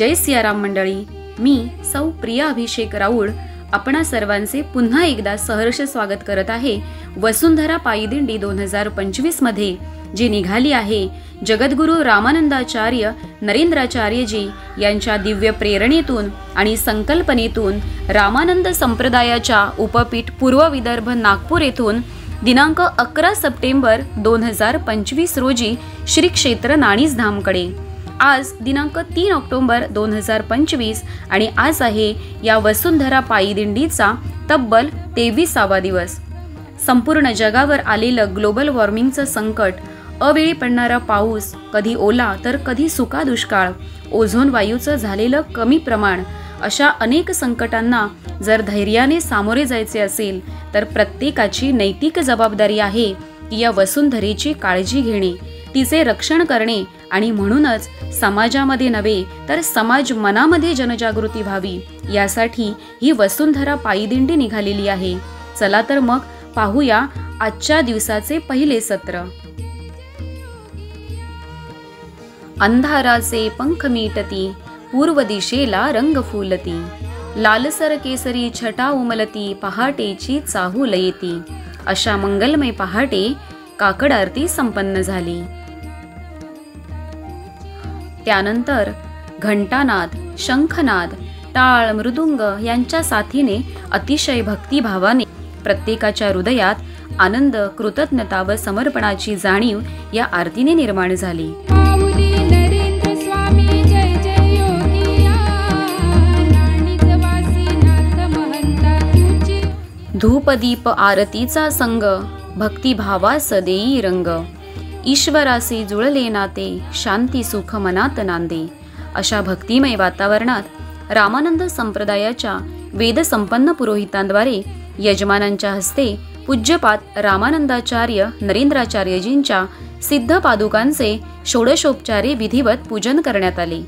जय सियाराम मंडळी, मी सौ प्रिया अभिषेक राऊळ आपणा सर्वांचे पुन्हा एकदा सहर्ष स्वागत करत आहे। वसुंधरा पायीदिंडी 2025 मध्ये जी निघाली आहे, जगद्गुरु रामानंदाचार्य नरेंद्राचार्यजी यांच्या दिव्य प्रेरणेतून आणि संकल्पनेतून रामानंद संप्रदायाच्या उपपीठ पूर्व विदर्भ नागपूर येथून दिनांक 11 सप्टेंबर 2025 रोजी श्री क्षेत्र नाणीज धामकडे, आज दिनांक 3 ऑक्टोबर 2025 आणि आज आहे या वसुंधरा पायीदिंडीचा तब्बल 23वा दिवस। संपूर्ण जगावर आलेलं ग्लोबल वॉर्मिंगचं संकट, अवेळी पडणारा पाऊस, कधी ओला तर कधी सुका दुष्काळ, ओझोन वायूचं झालेलं कमी प्रमाण, अशा अनेक संकटांना जर धैर्याने सामोरे जायचे असेल तर प्रत्येकाची नैतिक जबाबदारी आहे की या वसुंधरेची काळजी घेणे, तिचे रक्षण करणे आणि म्हणूनच समाजामध्ये नव्हे तर समाज मनामध्ये जनजागृती व्हावी यासाठी ही वसुंधरा पायीदिंडी निघालेली आहे। चला तर मग पाहूया आजच्या दिवसाचे पहिले सत्र। अंधाराचे पंख मिटती, पूर्व दिशेला रंग फुलती, लालसर केसरी छटा उमलती, पहाटेची चाहूल येती। अशा मंगलमय पहाटे काकड आरती संपन्न झाली। त्यानंतर घंटानाद, शंखनाद, टाळ, मृदुंग यांच्या साथीने अतिशय भक्तिभावाने प्रत्येकाच्या हृदयात आनंद, कृतज्ञता व समर्पणाची जाणीव या आरतीने निर्माण झाली। धूपदीप आरतीचा संग, भक्तिभावास देई रंग, ईश्वराशी जुळले नाते, शांती सुख मनात नांदे। अशा भक्तिमय वातावरणात रामानंद संप्रदायाच्या वेदसंपन्न पुरोहितांद्वारे यजमानांच्या हस्ते पूज्यपाद रामानंदाचार्य नरेंद्राचार्यजींच्या सिद्ध पादुकांचे षोडशोपचारे विधिवत पूजन करण्यात आले।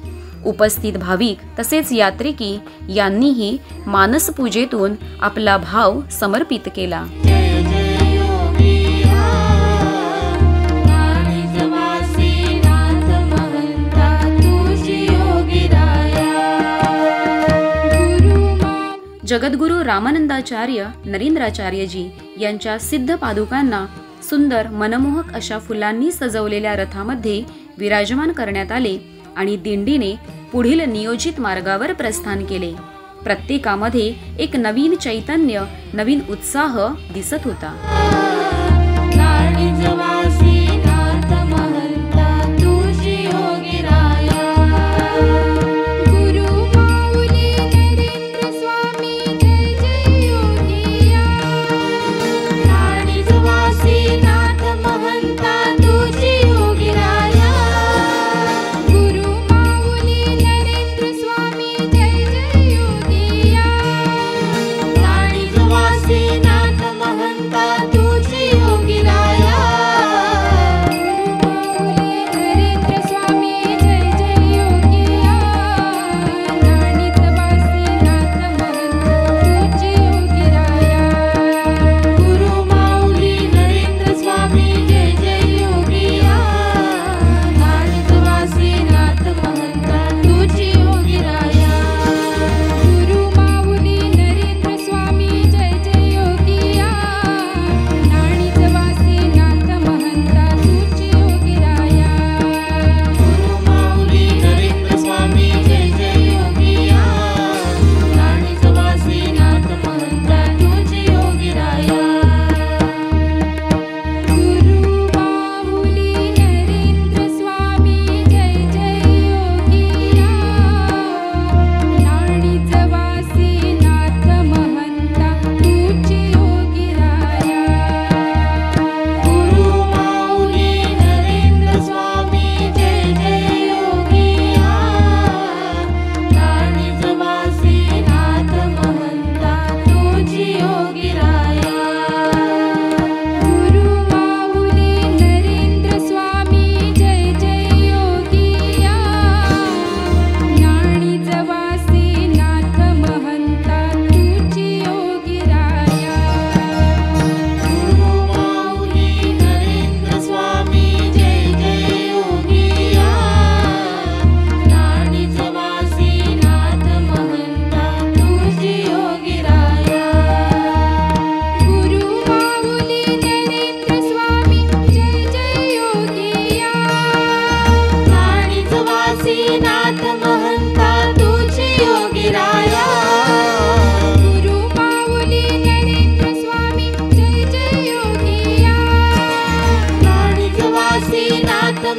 उपस्थित भाविक तसेच यात्रिकी यांनीही मानसपूजेतून आपला भाव समर्पित केला। जगद्गुरु रामानंदाचार्य नरेंद्राचार्यजी यांच्या सिद्ध पादुकांना सुंदर मनमोहक अशा फुलांनी सजवलेल्या रथामध्ये विराजमान करण्यात आले आणि दिंडीने पुढील नियोजित मार्गावर प्रस्थान केले। प्रत्येकामध्ये एक नवीन चैतन्य, नवीन उत्साह दिसत होता।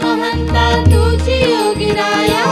महंता तुझी योगीराया।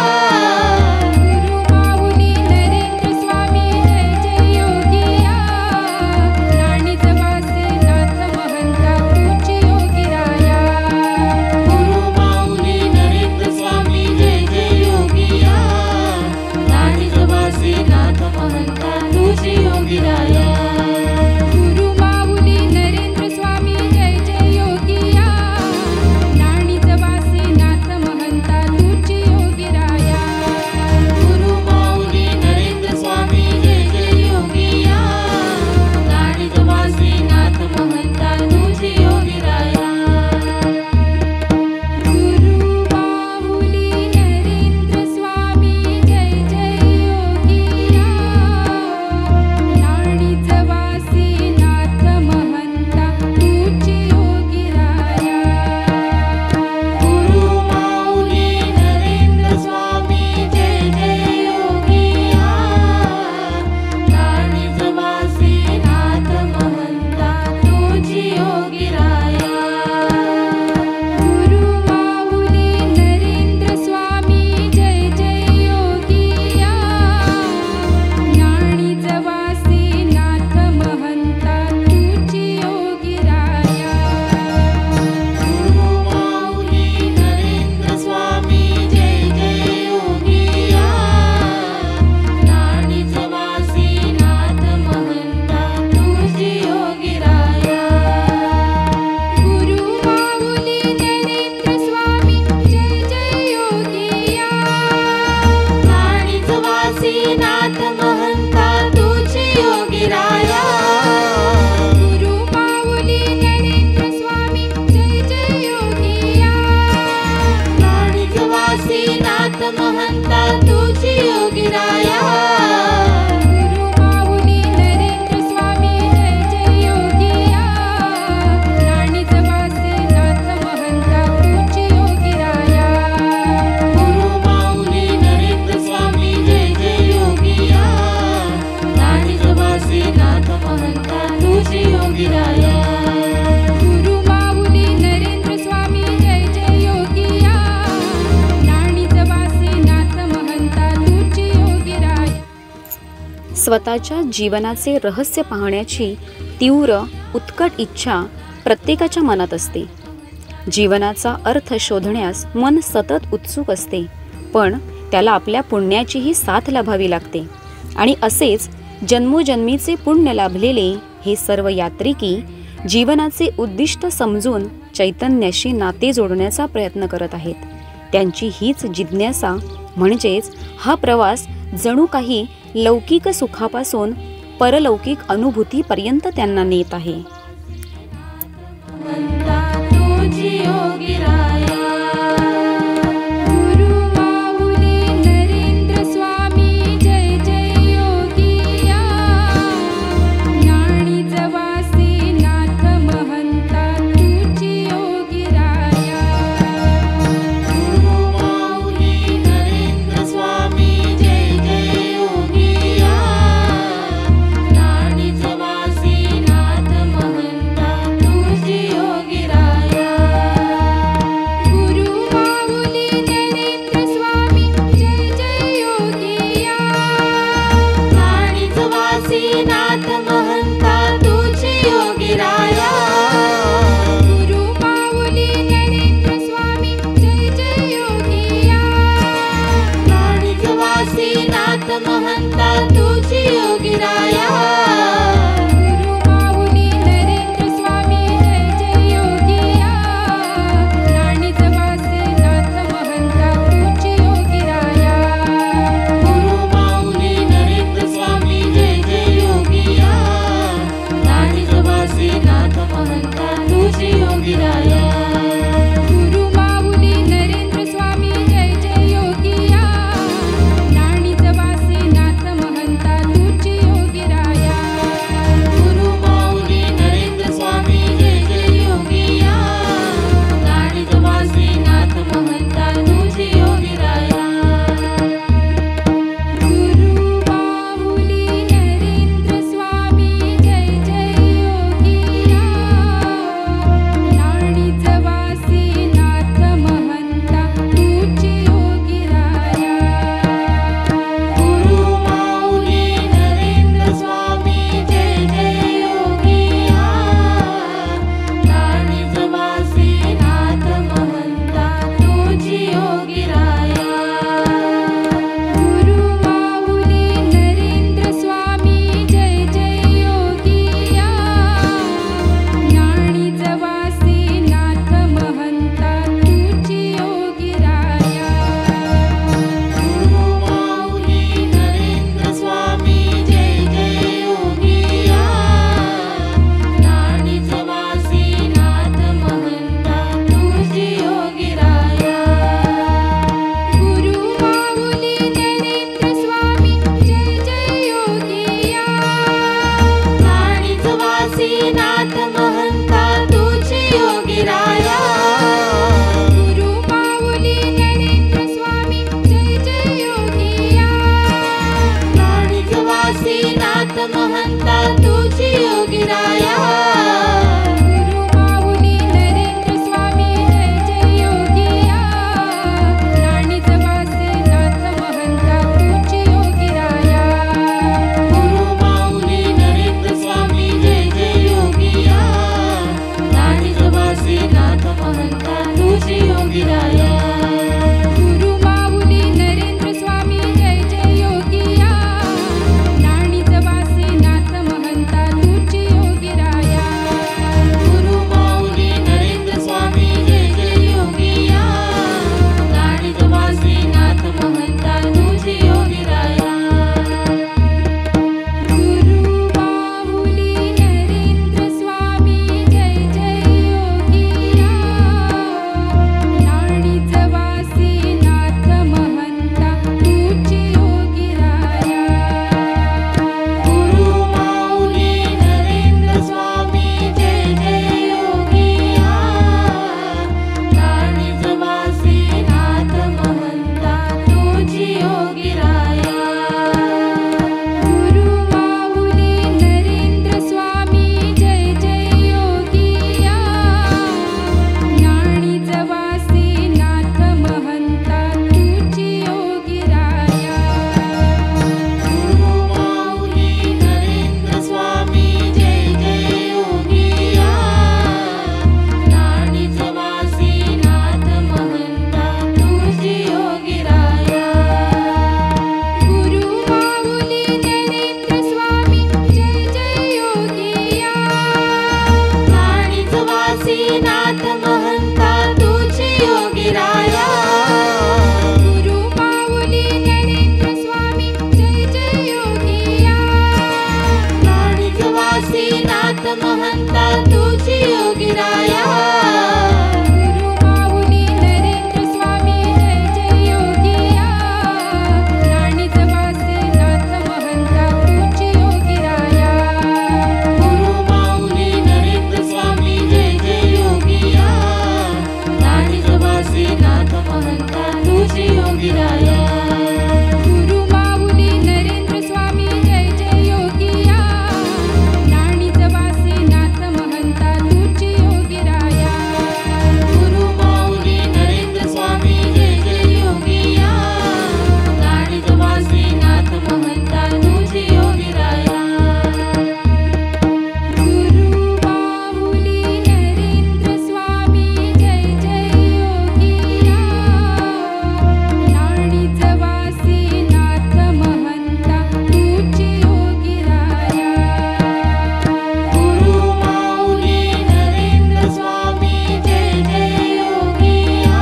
नाथ महंता तुझी योगीराया। गुरु माऊली नरेंद्र स्वामी जय जय योगिया। राणीच वासी नाथ महंता तुझी योगीराया। गुरु माऊली नरेंद्र स्वामी जय जय योगिया। राणीच वासी नाथ महंता तुझी योगीराया। गुरु माऊली नरेंद्र स्वामी जय जय योगिया। राणीच वासी नाथ महंता तुझी योगीराया। गुरु माऊली नरेंद्र स्वामी जय जय योगिया। राणीच वासी नाथ महंता तुझी योगीराया। स्वतःच्या जीवनाचे रहस्य पाहण्याची तीव्र उत्कट इच्छा प्रत्येकाच्या मनात असते। जीवनाचा अर्थ शोधण्यास मन सतत उत्सुक असते, पण त्याला आपल्या पुण्याचीही साथ लाभावी लागते। आणि असेच जन्मोजन्मीचे पुण्य लाभलेले हे सर्व यात्रिकी जीवनाचे उद्दिष्ट समजून चैतन्याशी नाते जोडण्याचा प्रयत्न करत आहेत। त्यांची हीच जिज्ञासा म्हणजेच हा प्रवास जणू काही लौकिक सुखापासून परलौकिक अनुभूतीपर्यंत त्यांना नेत आहे। महंता तुझी योगीराया। गुरु माऊली नरेंद्र स्वामी जय जय योगिया। राणीच वासी नाथ महंता तुझी योगीराया। गुरु माऊली नरेंद्र स्वामी जय जय योगिया। राणीच वासी नाथ महंता वासीनाथ महंता तुझी योगीराया गुरु माऊली नरेंद्र स्वामी जय जय योगिया नाणीच वासीनाथ महंता तुझी योगीराया गुरु माऊली नरेंद्र स्वामी जय जय योगिया नाणीच वासीनाथ महंता तुझी योगीराया गुरु माऊली नरेंद्र स्वामी जय जय योगिया नाणीच वासीनाथ महंता तुझी योगीराया गुरु माऊली नरेंद्र स्वामी जय जय योगिया नाणीच वासीनाथ महंता तुझी योगीराया गुरु माऊली नरेंद्र स्वामी जय जय योगिया नाणीच वासीनाथ महंता तुझी योगीराया गुरु माऊली नरेंद्र स्वामी जय जय योगिया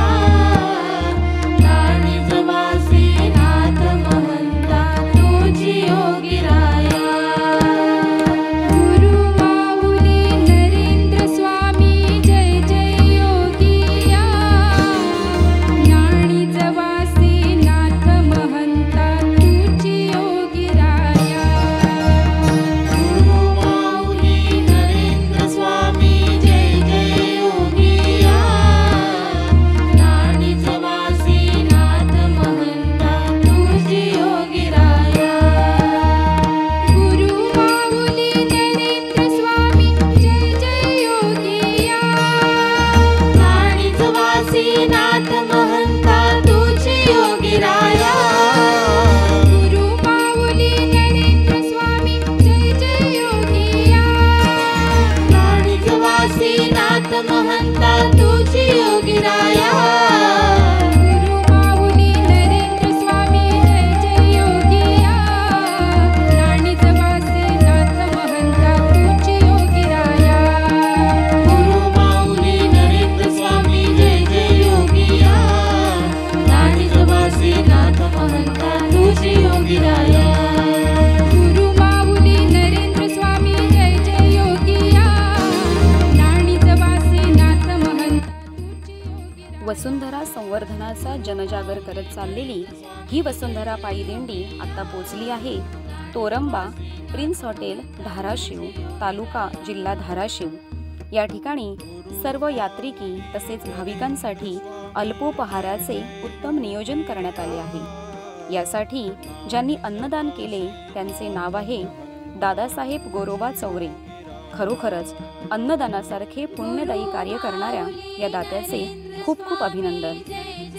नाणीच वासीनाथ महंता तुझी योगीराया गुरु माऊली नरेंद्र स्वामी जय जय योगिया नाणीच वासीनाथ महंता तुझी योगीराया गुरु माऊली नरेंद्र स्वामी जय जय योगिया नाणीच वासीनाथ महंता तुझी योगीराया गुरु माऊली नरेंद्र स्वामी जय जय योगिया नाणीच वासीनाथ महंता तुझी योगीराया गुरु माऊली नरेंद्र स्वामी जय जय योगिया नाणीच वासीनाथ महंता तुझी योगीराया गुरु माऊली नरेंद्र स्वामी जय जय योगिया नाणीच वासीनाथ महंता तुझी योगीराया गुरु माऊली नरेंद्र स्वामी जय जय योगिया नाणीच वासीनाथ महंता तुझी योगीराया गुरु माऊली नरेंद्र स्वामी जय जय योगिया नाणीच वासीनाथ महंता तुझी योगीराया गुरु माऊली नरेंद्र स्वामी जय जय योगिया नाणीच वासीनाथ महंता तुझी योगीराया वसुंधरा संवर्धनाचा जनजागर करत चाललेली ही वसुंधरा पायी दिंडी आता पोचली आहे तोरंबा प्रिन्स हॉटेल धाराशिव तालुका जिल्हा धाराशिव या ठिकाणी सर्व यात्रिकी तसेच भाविकांसाठी अल्पोपहाराचे उत्तम नियोजन करण्यात आले आहे। यासाठी ज्यांनी अन्नदान केले त्यांचे नाव आहे दादासाहेब गोरोबा चौरे। खरोखरच अन्नदानासारखे पुण्यदायी कार्य करणाऱ्या या दात्याचे खूप खूप अभिनंदन।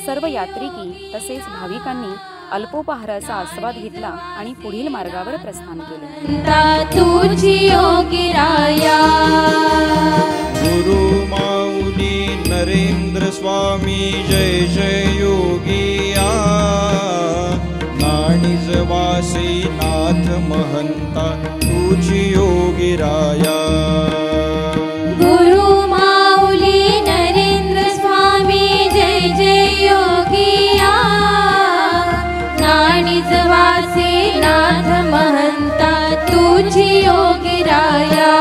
सर्व यात्रिकी तसेच भाविकांनी अल्पोपहाराचा आस्वाद घेतला आणि पुढील मार्गावर प्रस्थान केले। तुझी योगीराया गुरु माऊली नरेंद्र स्वामी जय जय योगिया नाणीच वासीनाथ महंता तुझी योगीराया गुरु माऊली नरेंद्र स्वामी जय जय योगिया नाणीच वासीनाथ महंता तुझी योगीराया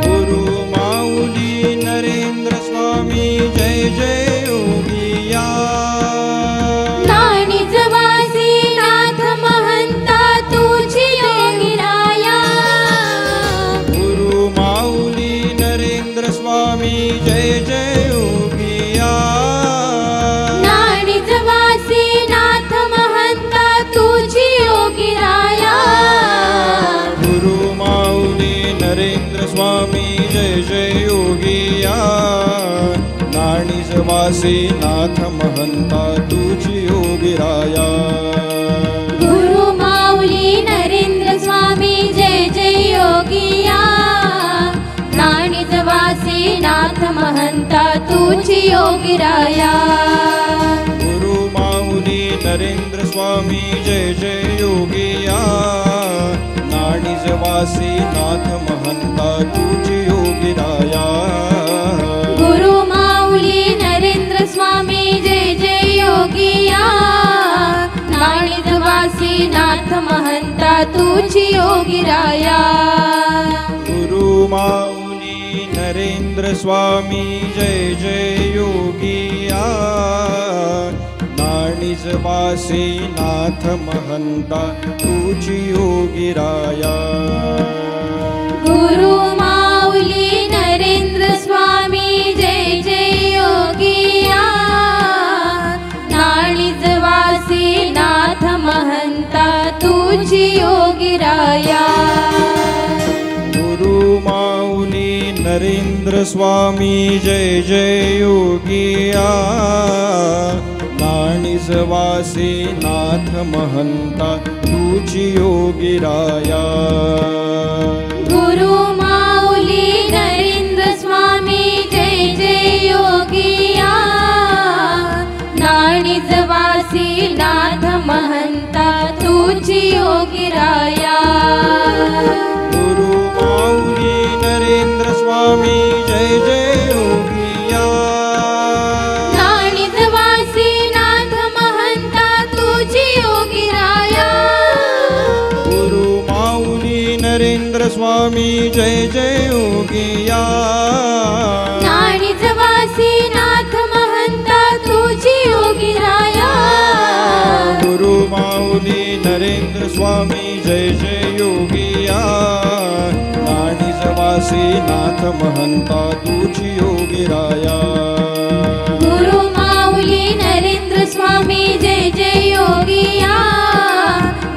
गुरु माऊली नरेंद्र स्वामी जय जय योगिया नाणीच वासीनाथ महंता तुझी योगीराया गुरु माऊली नरेंद्र स्वामी जय जय योगिया नाणीच वासीनाथ महंता तुझी योगीराया गुरु माऊली नरेंद्र स्वामी जय जय योगिया नाणीच वासीनाथ महंता तुझी योगीराया गुरु माऊली नरेंद्र स्वामी जय जय योगिया नाणीच वासीनाथ महंता तुझी योगीराया गुरु माऊली नरेंद्र स्वामी जय जय योगिया नाणीच वासीनाथ महंता तुझी योगीराया तुझी योगीराया. गुरु माऊली नरेंद्र स्वामी जय जय योगिया. नाणीज वासी नाथ महंता तुझी योगीराया. गुरु माऊली नरेंद्र स्वामी जय जय योगिया. नाणीज वासी नाथ महंता तुझी योगीराया. गुरु माऊली नरेंद्र स्वामी जय जय योगिया. नाणीज वासी नाथ महंता तुझी योगीराया. गुरु माऊली नरेंद्र स्वामी जय जय योगिया. नाणीज वासी नाथ महंता तुझी योगीराया. गुरु माऊली नरेंद्र स्वामी जय जय योगिया. नाणीज वासी नाथ महंता तुझी योगीराया. गुरु माऊली नरेंद्र स्वामी जय जय योगिया. नाणीज वासी नाथ महंता तुझी योगीराया. गुरु माऊली नरेंद्र स्वामी जय जय योगिया. नाणीज वासी नाथ महंता तुझी योगीराया. गुरु माऊली नरेंद्र स्वामी जय जय योगिया.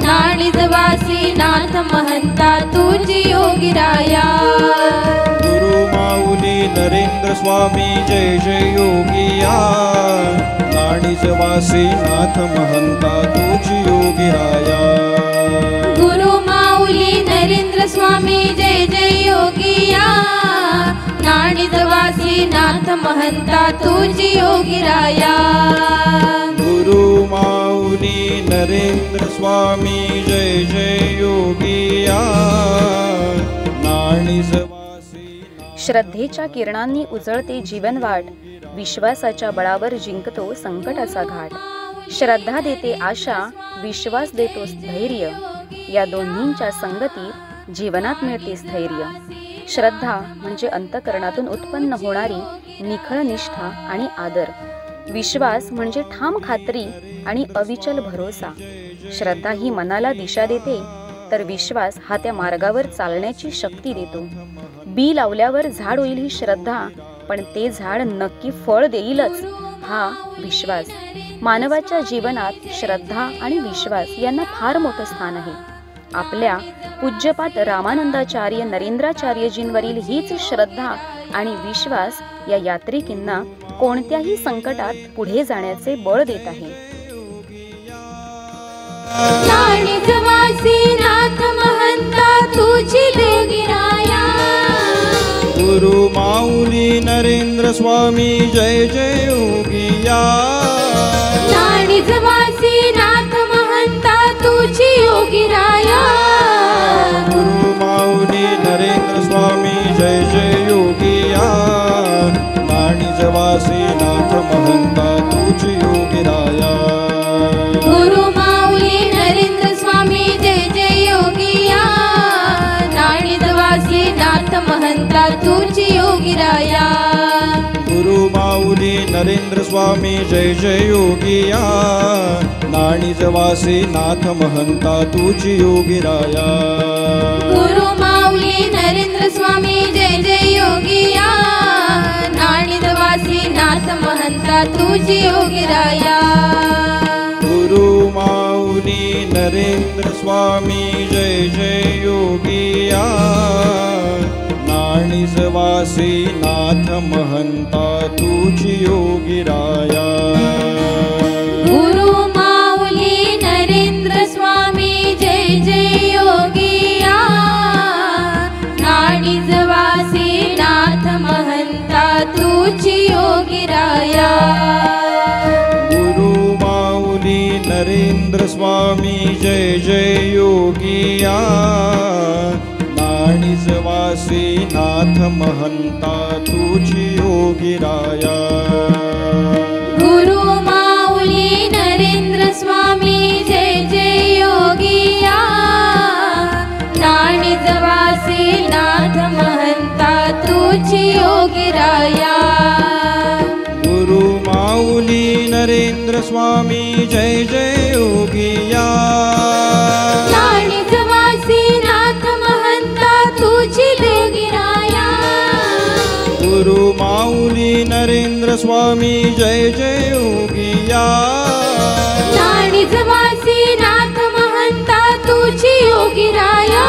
नाणीज वासी नाथ महंता तुझी योगीराया. गुरु माऊली नरेंद्र स्वामी जय जय योगिया. नाणीज वासी नाथ महंता तुझी योगीराया. गुरु माऊली नरेंद्र स्वामी जय जय योगिया. नाणीज वासी नाथ महंता तुझी योगीराया. गुरु माऊली नरेंद्र स्वामी जय जय योगिया. नाणीज वासी श्रद्धेच्या किरणांनी उजळते जीवनवाट. विश्वासाच्या बळावर जिंकतो संकटाचा घाट. श्रद्धा देते आशा, विश्वास देतो धैर्य. या दोन्हींच्या संगतीत जीवनात मिळते स्थैर्य. श्रद्धा म्हणजे अंतःकरणातून उत्पन्न होणारी निखळ निष्ठा आणि आदर. विश्वास म्हणजे ठाम खात्री आणि अविचल भरोसा. श्रद्धा ही मनाला दिशा देते, तर विश्वास हा त्या मार्गावर चालण्याची शक्ती देतो. बी लावल्यावर झाड होईल ही श्रद्धा, पण ते झाड नक्की फळ देईलच हा विश्वास. मानवाच्या जीवनात श्रद्धा आणि विश्वास यांना फार मोठं स्थान आहे. आपल्या पूज्यपात रामानंदाचार्य नरेंद्राचार्यजींवरील हीच श्रद्धा आणि विश्वास या यात्रिकींना कोणत्याही संकटात पुढे जाण्याचे बळ देत आहे. नाणीज वासी नाथ महंता तुझी योगीराया. गुरु माऊली नरेंद्र स्वामी जय जय योगिया. नाणीज वासी नाथ महंता तुझी योगीराया. गुरु माऊली नरेंद्र स्वामी जय जय योगिया. नाणीज वासी नाथ महंता तुझी योगीराया. गुरु माऊली नरेंद्र स्वामी जय जय योगिया. नाणीज वासी नाथ महंता तुझी योगीराया. गुरु माऊली नरेंद्र स्वामी जय जय योगिया. नाणीज वासी नाथ महंता तुझी योगीराया. गुरु माऊली नरेंद्र स्वामी जय जय योगिया. नाणीज वासी नाथ महंता तुझी योगीराया. गुरु माऊली नरेंद्र स्वामी जय जय योगिया. नाणीज वासी नाथ महंता तुझी योगीराया. गुरु माऊली नरेंद्र स्वामी जय जय योगिया. नाणीज वासी नाथ महंता तुझी योगीराया. गुरु माऊली नरेंद्र स्वामी जय जय योगिया. नाणीज वासी नाथ महंता तुझी योगीराया. गुरु माऊली नरेंद्र स्वामी जय जय योगिया. योगीराया गुरु माऊली नरेंद्र स्वामी जय जय योगिया नाणीजवासी नाथ महंता तुझी योगीराया गुरु माऊली नरेंद्र स्वामी जय जय योगिया नाणीजवासी नाथ महंता तुझी योगीराया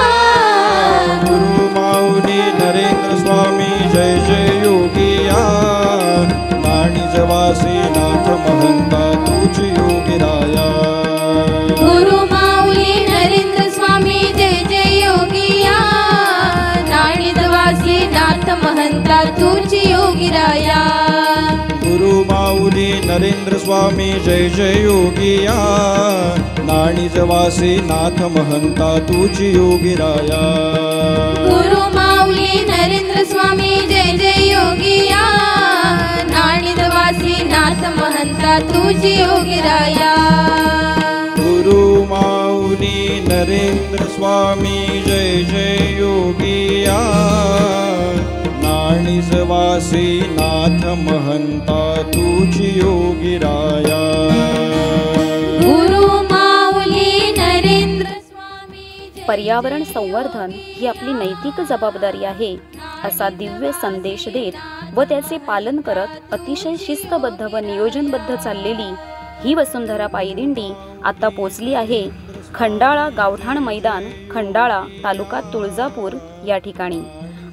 गुरु माऊली नरेंद्र स्वामी जय जय योगिया नाणीजवासी नाथ महंता तुझी योगीराया गुरु माऊली नरेंद्र स्वामी जय जय योगिया नाणीजवासी नाथ महंता तुझी योगीराया गुरु माऊली नरेंद्र स्वामी जय जय योगिया नाणीजवासी नाथ महंता तुझी योगीराया गुरु माऊली नरेंद्र स्वामी जय जय योगिया नाणीजवासी नाथ महंता तुझी योगीराया गुरु माऊली नरेंद्र स्वामी जय जय योगिया नाणीजवासी नाथ महंता तुझी योगीराया गुरु माऊली नरेंद्र स्वामी जय पर्यावरण संवर्धन ही आपली नैतिक जबाबदारी आहे असा दिव्य संदेश देत व त्याचे पालन करत अतिशय शिस्तबद्ध व नियोजनबद्ध चाललेली ही वसुंधरा पायीदिंडी आता पोचली आहे खंडाळा गावठाण मैदान खंडाळा तालुका तुळजापूर या ठिकाणी।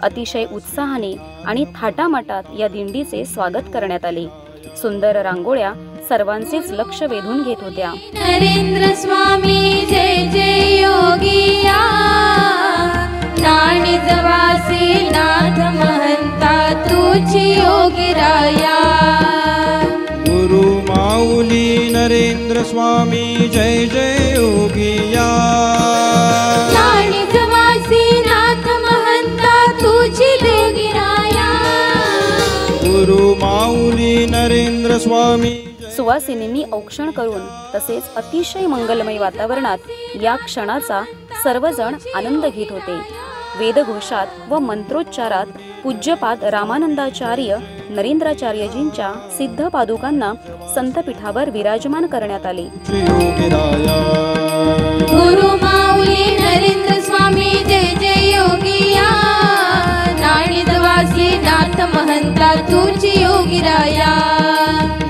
अतिशय उत्साहाने आणि थाटामाटात या दिंडीचे स्वागत करण्यात आले। सुंदर रांगोळ्या सर्वांचेच लक्ष वेधून घेत होत्या। नरेंद्र स्वामी जय जय योगिया नाणीजवासी नाथ महंता तुझी योगीराया गुरु माऊली नरेंद्र स्वामी जय जय योगिया नाणीजवासी नाथ महंता तुझी योगीराया गुरु माऊली नरेंद्र स्वामी सुवासिनींनी औक्षण करून तसेच अतिशय मंगलमय वातावरणात या क्षणाचा सर्वजण आनंद घेत होते। वेदघोषात व मंत्रोच्चारात पूज्यपाद रामानंदाचार्य नरेंद्राचार्यजींच्या सिद्ध पादुकांना संतपीठावर विराजमान करण्यात आले। गुरु माऊली नरेंद्र स्वामी जय जय योगिया नाणीजवासी नाथ महंता तुझी योगीराया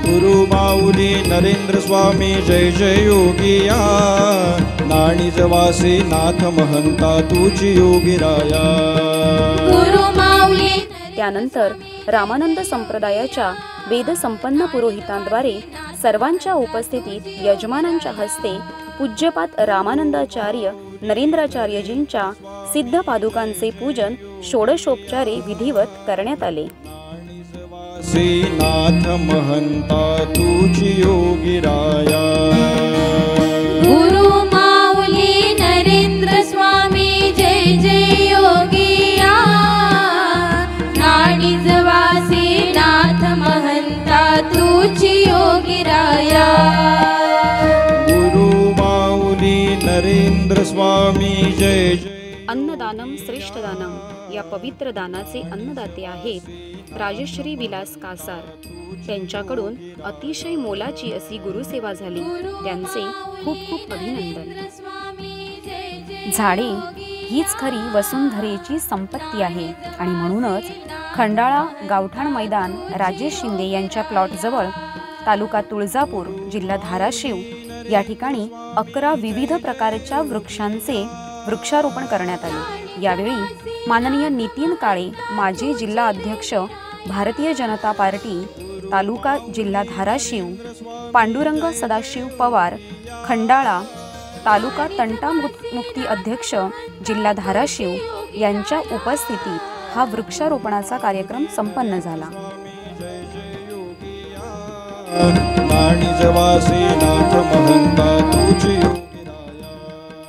गुरु माऊली नरेंद्र स्वामी जय जय योगिया नाणीजवासी नाथ महंता तुझी योगीराया गुरु माऊली त्यानंतर रामानंद संप्रदायाच्या वेदसंपन्न पुरोहितांद्वारे सर्वांच्या उपस्थितीत यजमानांच्या हस्ते पूज्यपाद रामानंदाचार्य नरेंद्राचार्यजींच्या सिद्ध पादुकांचे पूजन षोडशोपचारे विधिवत करण्यात आले। नाथ महंता तुझी योगीराया गुरु माऊली नरेंद्र स्वामी जय जय योगिया नाणीजवासी नाथ महंता तुझी योगीराया गुरु माऊली नरेंद्र स्वामी जय जय अन्नदानम श्रेष्ठ दानम या पवित्र दानाचे अन्नदाते आहेत राजश्री विलास कासार। त्यांच्याकडून अतिशय मोलाची अशी गुरुसेवा झाली, त्यांचे खूप खूप अभिनंदन। झाडे हीच खरी वसुंधरेची संपत्ती आहे आणि म्हणूनच खंडाळा गावठाण मैदान राजेश शिंदे यांच्या प्लॉट जवळ तालुका तुळजापूर जिल्हा धाराशिव या ठिकाणी 11 विविध प्रकारच्या वृक्षांचे वृक्षारोपण करण्यात आले। यावेळी माननीय नितीन काळे माजी जिल्हा अध्यक्ष भारतीय जनता पार्टी तालुका जिल्हा धाराशिव, पांडुरंग सदाशिव पवार खंडाळा तालुका तंटा मुक्ती अध्यक्ष जिल्हा धाराशिव यांच्या उपस्थितीत हा वृक्षारोपणाचा कार्यक्रम संपन्न झाला।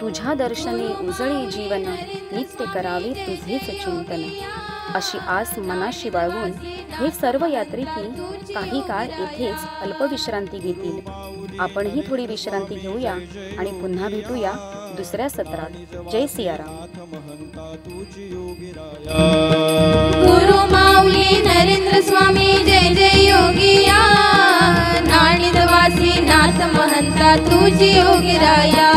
तुझ्या दर्शने उजळे जीवन नित्य करावे तुझेच चिंतन अशी आस मनाशी बाळगून हे सर्व यात्रिकी काही काळ येथेच अल्पविश्रांती घेतील। आपणही थोडी विश्रांती घेऊया आणि पुन्हा भेटूया दुसऱ्या सत्रात। जय सियाराम। गुरु माऊली नरेंद्र स्वामी जय जय योगिया नाणिदवासी नाथ महंता तुझी योगी राया